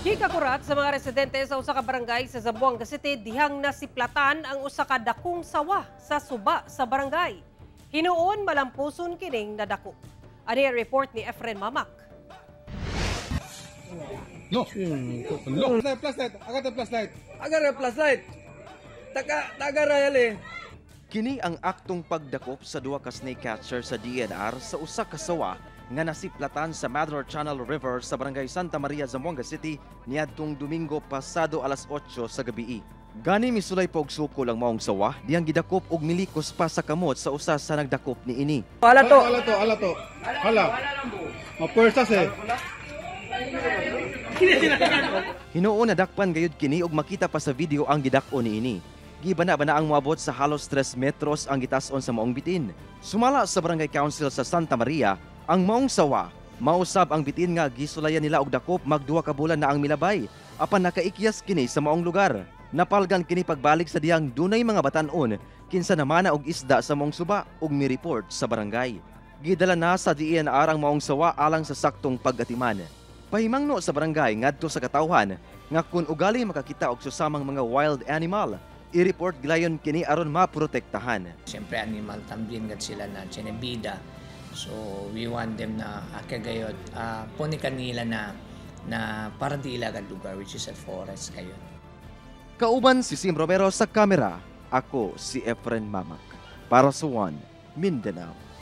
Gikakurat sa mga residente sa usa ka barangay sa Zamboanga City dihang nasiplatan ang usa ka dakong sawa sa suba sa barangay. Hinuon malampuson kining nadako. Ani ang report ni Efren Mamak. No. No. Flashlight. Agad ang flashlight. Agar ang flashlight. Taga rayali. Kini ang aktong pagdakop sa duha ka snake catcher sa DNR sa usa ka sawa nga nasiplatan sa Madror Channel River sa Barangay Santa Maria, Zamboanga City niadtong Domingo pasado alas 8 sa gabi. Gani misulay pa og suko lang maong sawa diyang gidakop og milikos pa sa kamot sa usa sa nagdakop ni ini. Ala to. Hala. Mapursas eh. Hinuon na dakpan gayud kini og makita pa sa video ang gidako ni ini. Gibana-bana ang moabot sa halos 3 metros ang gitas-on sa maong bitin. Sumala sa Barangay Council sa Santa Maria, ang maong sawa, mausab ang bitin nga gisulayan nila og dakop magduha ka bulan na ang milabay, apan nakaikyas kini sa maong lugar. Napalgan kini pagbalik sa diyang dunay mga batan-on kinsa namana og isda sa maong suba ug mi-report sa barangay. Gidala na sa DNR ang maong sawa alang sa saktong pag-atiman. Pahimangno sa barangay ngadto sa katawhan nga kun ugali makakita og susamang mga wild animal, i-report gilayon kini aron maprotektahan. Siyempre animal tambien gad sila na chinebida. So we want them na akagayot puni kanila na para di ilagad lugar which is a forest kayo. Kauban si Sim Romero sa kamera, ako si Efren Mamak para sa One Mindanao.